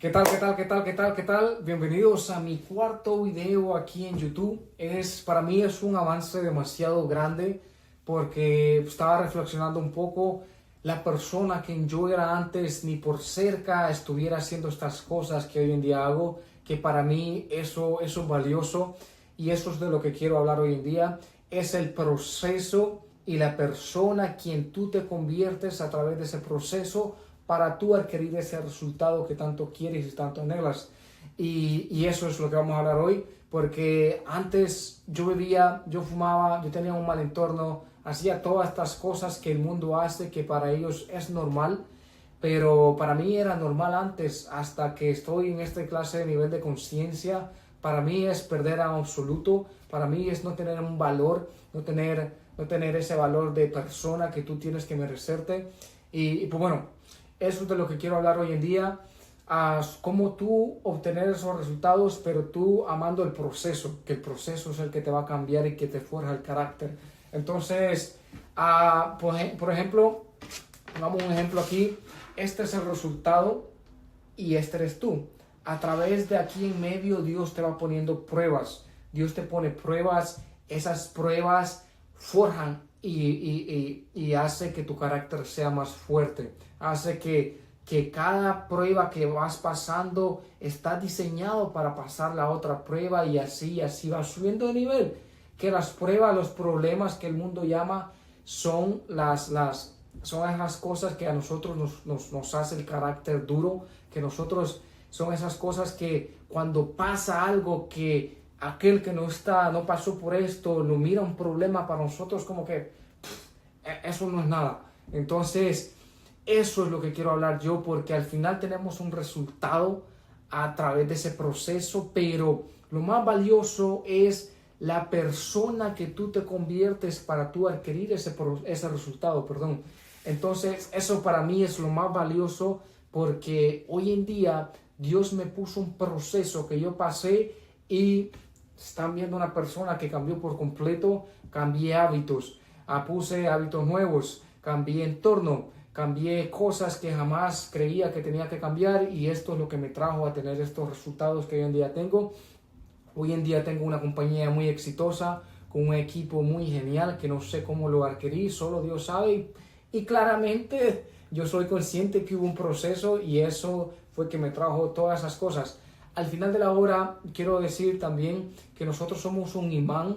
¿Qué tal, qué tal, qué tal, qué tal, qué tal? Bienvenidos a mi cuarto video aquí en YouTube. Para mí es un avance demasiado grande porque estaba reflexionando un poco la persona que yo era antes, ni por cerca estuviera haciendo estas cosas que hoy en día hago, que para mí eso es valioso y eso es de lo que quiero hablar hoy en día. Es el proceso y la persona quien tú te conviertes a través de ese proceso para tú adquirir ese resultado que tanto quieres y tanto anhelas. Y eso es lo que vamos a hablar hoy, porque antes yo bebía, yo fumaba, yo tenía un mal entorno, hacía todas estas cosas que el mundo hace, que para ellos es normal, pero para mí era normal antes, hasta que estoy en esta clase de nivel de conciencia. Para mí es perder a absoluto, para mí es no tener un valor, no tener ese valor de persona que tú tienes que merecerte. Y pues bueno, eso es de lo que quiero hablar hoy en día, cómo tú obtener esos resultados, pero tú amando el proceso, que el proceso es el que te va a cambiar y que te forja el carácter. Entonces, por ejemplo, pongamos un ejemplo aquí, este es el resultado y este eres tú. A través de aquí en medio Dios te va poniendo pruebas, Dios te pone pruebas, esas pruebas forjan y hace que tu carácter sea más fuerte, hace que cada prueba que vas pasando está diseñado para pasar la otra prueba y así vas subiendo de nivel. Que las pruebas, los problemas que el mundo llama son son esas cosas que a nosotros nos hace el carácter duro, que nosotros son esas cosas que cuando pasa algo que aquel que no pasó por esto, lo mira un problema para nosotros como que eso no es nada. Entonces, eso es lo que quiero hablar yo, porque al final tenemos un resultado a través de ese proceso, pero lo más valioso es la persona que tú te conviertes para tú adquirir ese resultado, perdón. Entonces, eso para mí es lo más valioso, porque hoy en día Dios me puso un proceso que yo pasé y están viendo una persona que cambió por completo. Cambié hábitos, puse hábitos nuevos, cambié entorno, cambié cosas que jamás creía que tenía que cambiar, y esto es lo que me trajo a tener estos resultados que hoy en día tengo. Hoy en día tengo una compañía muy exitosa, con un equipo muy genial que no sé cómo lo adquirí, solo Dios sabe. Y claramente yo soy consciente que hubo un proceso y eso fue que me trajo todas esas cosas. Al final de la hora quiero decir también que nosotros somos un imán,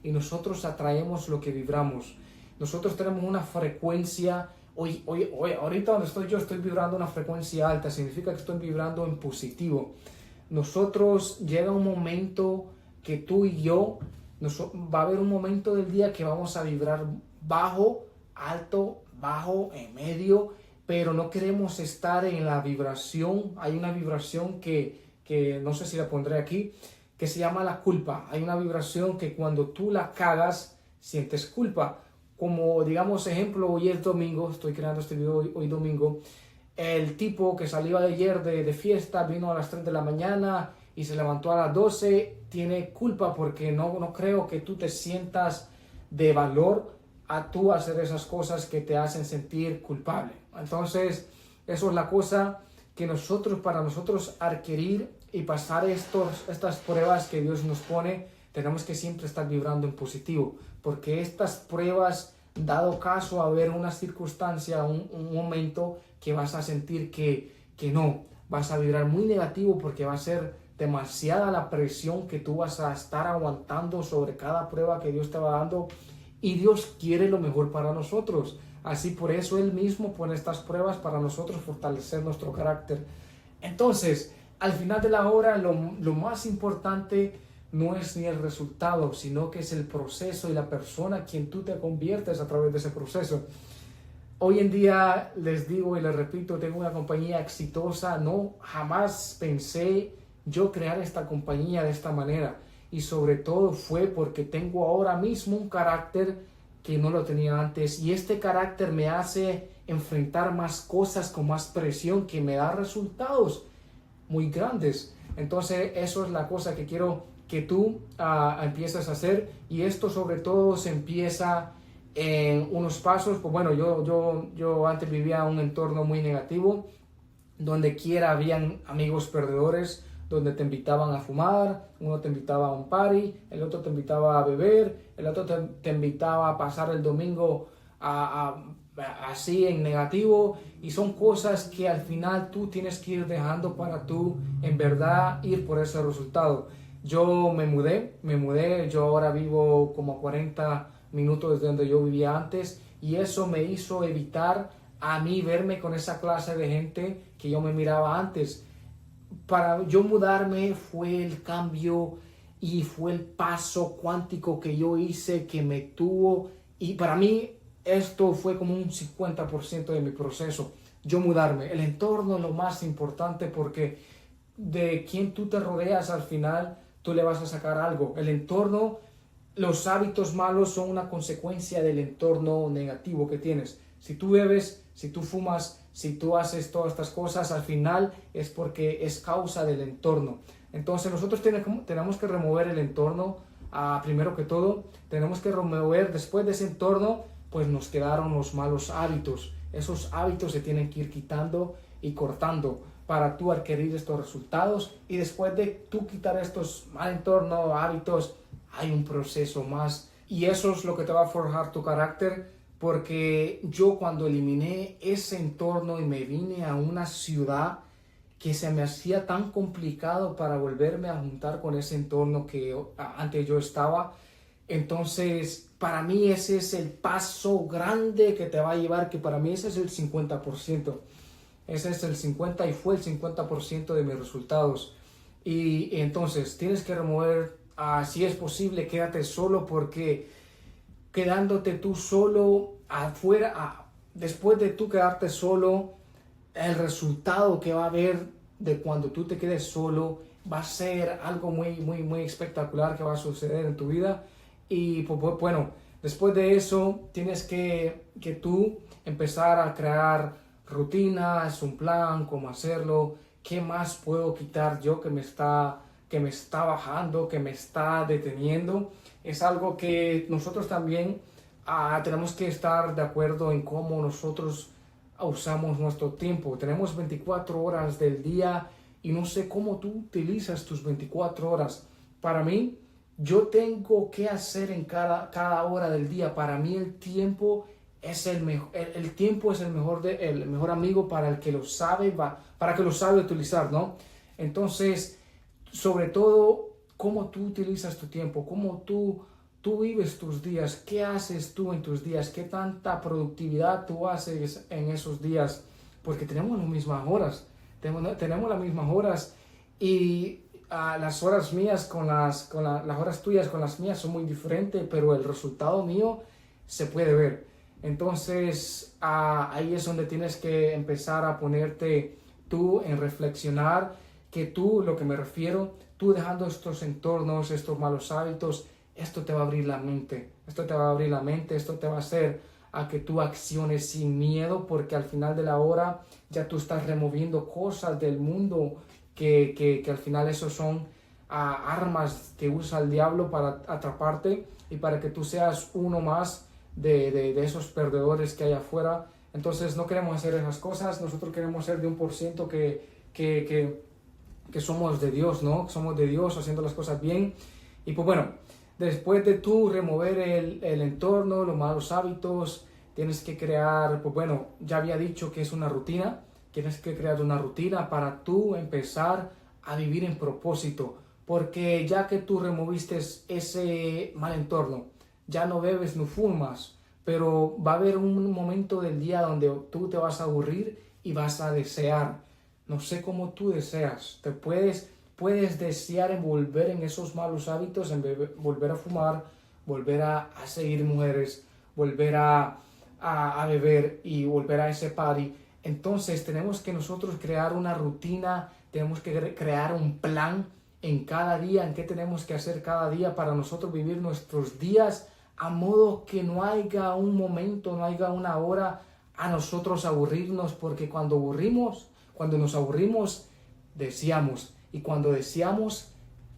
y nosotros atraemos lo que vibramos. Nosotros tenemos una frecuencia, ahorita donde estoy yo estoy vibrando una frecuencia alta, significa que estoy vibrando en positivo. Nosotros llega un momento que tú y yo, va a haber un momento del día que vamos a vibrar bajo, alto, bajo, en medio, pero no queremos estar en la vibración. Hay una vibración que no sé si la pondré aquí, que se llama la culpa. Hay una vibración que cuando tú la cagas, sientes culpa. Como digamos ejemplo, hoy es domingo, estoy creando este video hoy domingo. El tipo que salió ayer de fiesta vino a las 3 de la mañana y se levantó a las 12, tiene culpa porque no creo que tú te sientas de valor a tú hacer esas cosas que te hacen sentir culpable. Entonces, eso es la cosa que para nosotros adquirir y pasar estas pruebas que Dios nos pone, tenemos que siempre estar vibrando en positivo, porque estas pruebas, dado caso a ver una circunstancia, un momento que vas a sentir que no, vas a vibrar muy negativo porque va a ser demasiada la presión que tú vas a estar aguantando sobre cada prueba que Dios te va dando, y Dios quiere lo mejor para nosotros. Así por eso Él mismo pone estas pruebas para nosotros fortalecer nuestro carácter. Entonces, al final de la hora, lo más importante no es ni el resultado, sino que es el proceso y la persona quien tú te conviertes a través de ese proceso. Hoy en día, les digo y les repito, tengo una compañía exitosa. Jamás pensé yo crear esta compañía de esta manera. Y sobre todo fue porque tengo ahora mismo un carácter que no lo tenía antes. Y este carácter me hace enfrentar más cosas con más presión, que me da resultados muy grandes. Entonces, eso es la cosa que quiero que tú empieces a hacer. Y esto sobre todo se empieza en unos pasos. Pues bueno, yo antes vivía en un entorno muy negativo. donde quiera habían amigos perdedores, donde te invitaban a fumar, uno te invitaba a un party, el otro te invitaba a beber, el otro te invitaba a pasar el domingo así en negativo, y son cosas que al final tú tienes que ir dejando para tú en verdad ir por ese resultado. Yo me mudé, yo ahora vivo como a 40 minutos de donde yo vivía antes, y eso me hizo evitar a mí verme con esa clase de gente que yo me miraba antes. Para yo mudarme fue el cambio y fue el paso cuántico que yo hice que me tuvo, y para mí esto fue como un 50% de mi proceso. Yo mudarme, el entorno es lo más importante, porque de quien tú te rodeas al final tú le vas a sacar algo. El entorno, los hábitos malos son una consecuencia del entorno negativo que tienes. Si tú bebes, si tú fumas, si tú haces todas estas cosas, al final es porque es causa del entorno. Entonces nosotros tenemos que remover el entorno, primero que todo. Tenemos que remover, después de ese entorno, pues nos quedaron los malos hábitos. Esos hábitos se tienen que ir quitando y cortando para tú adquirir estos resultados. Y después de tú quitar estos mal entorno, hábitos, hay un proceso más. Y eso es lo que te va a forjar tu carácter. Porque yo cuando eliminé ese entorno y me vine a una ciudad que se me hacía tan complicado para volverme a juntar con ese entorno que antes yo estaba, entonces para mí ese es el paso grande que te va a llevar, que para mí ese es el 50%. Ese es el 50% y fue el 50% de mis resultados. Y entonces tienes que remover, si es posible, quédate solo, porque quedándote tú solo afuera, después de tú quedarte solo, el resultado que va a haber de cuando tú te quedes solo va a ser algo muy espectacular que va a suceder en tu vida. Y pues, bueno, después de eso tienes que tú empezar a crear rutinas, un plan, cómo hacerlo, qué más puedo quitar yo que me está bajando, que me está deteniendo. Es algo que nosotros también tenemos que estar de acuerdo en cómo nosotros usamos nuestro tiempo. Tenemos 24 horas del día y no sé cómo tú utilizas tus 24 horas. Para mí, yo tengo que hacer en cada hora del día. Para mí el tiempo es el mejor. El tiempo es el mejor amigo para el que lo sabe, para que lo sabe utilizar, ¿no? Entonces, sobre todo, cómo tú utilizas tu tiempo, cómo tú vives tus días, qué haces tú en tus días, qué tanta productividad tú haces en esos días, porque tenemos las mismas horas, tenemos las mismas horas, y las horas mías las horas tuyas con las mías son muy diferentes, pero el resultado mío se puede ver. Entonces ahí es donde tienes que empezar a ponerte tú en reflexionar, que tú, lo que me refiero, tú dejando estos entornos, estos malos hábitos, esto te va a abrir la mente, esto te va a hacer a que tú acciones sin miedo, porque al final de la hora ya tú estás removiendo cosas del mundo que al final esos son armas que usa el diablo para atraparte y para que tú seas uno más de esos perdedores que hay afuera. Entonces no queremos hacer esas cosas, nosotros queremos ser de 1% que somos de Dios, ¿no? Somos de Dios haciendo las cosas bien. Y pues bueno, después de tú remover el entorno, los malos hábitos, tienes que crear, pues bueno, ya había dicho que es una rutina. Tienes que crear una rutina para tú empezar a vivir en propósito. Porque ya que tú removiste ese mal entorno, ya no bebes, no fumas, pero va a haber un momento del día donde tú te vas a aburrir y vas a desear. No sé cómo tú deseas. Puedes desear en volver en esos malos hábitos, en volver a fumar, volver a seguir mujeres, volver a beber y volver a ese party. Entonces tenemos que nosotros crear una rutina, tenemos que crear un plan en cada día, en qué tenemos que hacer cada día para nosotros vivir nuestros días a modo que no haya un momento, no haya una hora a nosotros aburrirnos, porque cuando nos aburrimos, deseamos. Y cuando deseamos,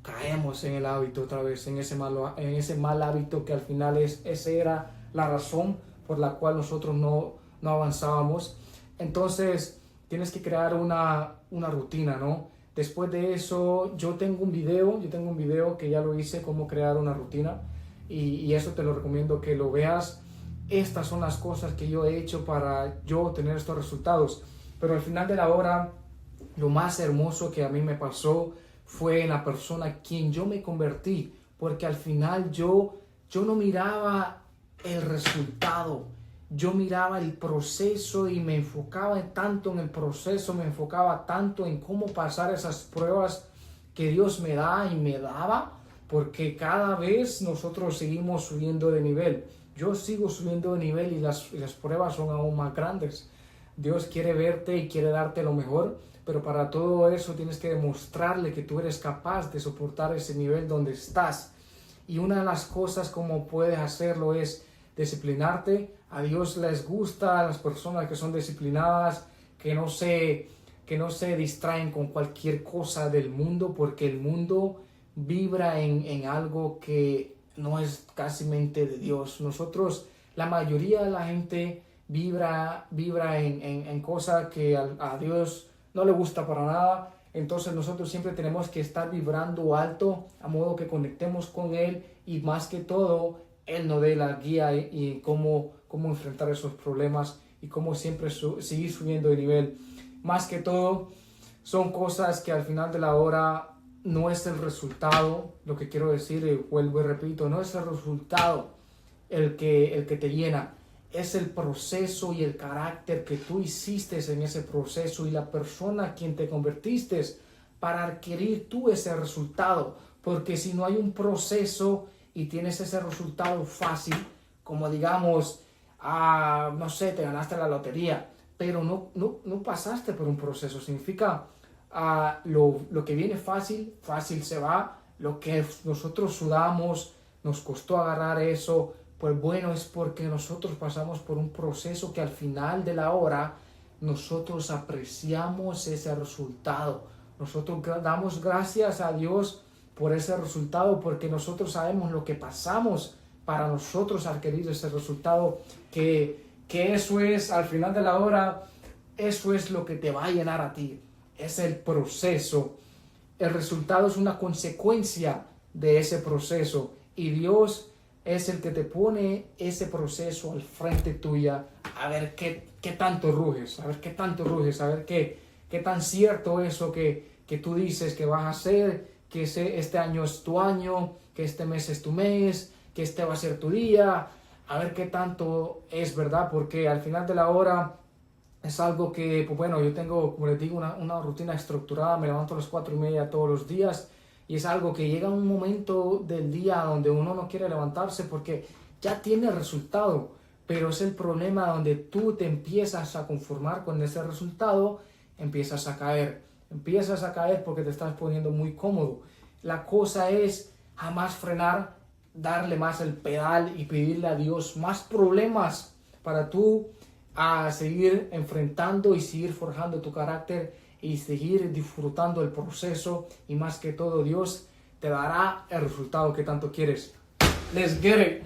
caemos en el hábito otra vez, en ese mal hábito que al final esa era la razón por la cual nosotros no avanzábamos. Entonces, tienes que crear una rutina, ¿no? Después de eso, yo tengo un video que ya lo hice, cómo crear una rutina, y eso te lo recomiendo que lo veas. Estas son las cosas que yo he hecho para yo tener estos resultados. Pero al final de la hora, lo más hermoso que a mí me pasó fue en la persona quien yo me convertí, porque al final yo no miraba el resultado, yo miraba el proceso y me enfocaba tanto en el proceso, me enfocaba tanto en cómo pasar esas pruebas que Dios me da y me daba, porque cada vez nosotros seguimos subiendo de nivel. Yo sigo subiendo de nivel y las pruebas son aún más grandes. Dios quiere verte y quiere darte lo mejor, pero para todo eso tienes que demostrarle que tú eres capaz de soportar ese nivel donde estás. Y una de las cosas como puedes hacerlo es disciplinarte. A Dios les gusta a las personas que son disciplinadas, que no se distraen con cualquier cosa del mundo, porque el mundo vibra en algo que no es casi mente de Dios. Nosotros, la mayoría de la gente vibra en cosas que a Dios no le gusta para nada. Entonces nosotros siempre tenemos que estar vibrando alto a modo que conectemos con Él, y más que todo Él nos dé la guía y cómo enfrentar esos problemas y cómo siempre seguir subiendo de nivel. Más que todo son cosas que al final de la hora no es el resultado, lo que quiero decir, y vuelvo y repito, no es el resultado el que te llena, es el proceso y el carácter que tú hiciste en ese proceso y la persona a quien te convertiste para adquirir tú ese resultado. Porque si no hay un proceso y tienes ese resultado fácil, como digamos, no sé, te ganaste la lotería, pero no pasaste por un proceso, significa lo que viene fácil, fácil se va. Lo que nosotros sudamos, nos costó agarrar eso, pues bueno, es porque nosotros pasamos por un proceso que al final de la hora nosotros apreciamos ese resultado. Nosotros damos gracias a Dios por ese resultado, porque nosotros sabemos lo que pasamos para nosotros adquirir ese resultado, que eso es, al final de la hora, eso es lo que te va a llenar a ti. Es el proceso. El resultado es una consecuencia de ese proceso, y Dios es el que te pone ese proceso al frente tuya, a ver qué tanto ruges, a ver qué tanto ruges, a ver qué tan cierto eso que tú dices que vas a hacer, que este año es tu año, que este mes es tu mes, que este va a ser tu día, a ver qué tanto es verdad, porque al final de la hora es algo que, pues bueno, yo tengo, como les digo, una rutina estructurada, me levanto a las 4:30 todos los días, y es algo que llega un momento del día donde uno no quiere levantarse porque ya tiene resultado, pero es el problema donde tú te empiezas a conformar con ese resultado, empiezas a caer porque te estás poniendo muy cómodo. La cosa es jamás frenar, darle más el pedal y pedirle a Dios más problemas para tú a seguir enfrentando y seguir forjando tu carácter y seguir disfrutando el proceso, y más que todo Dios te dará el resultado que tanto quieres. Let's get it.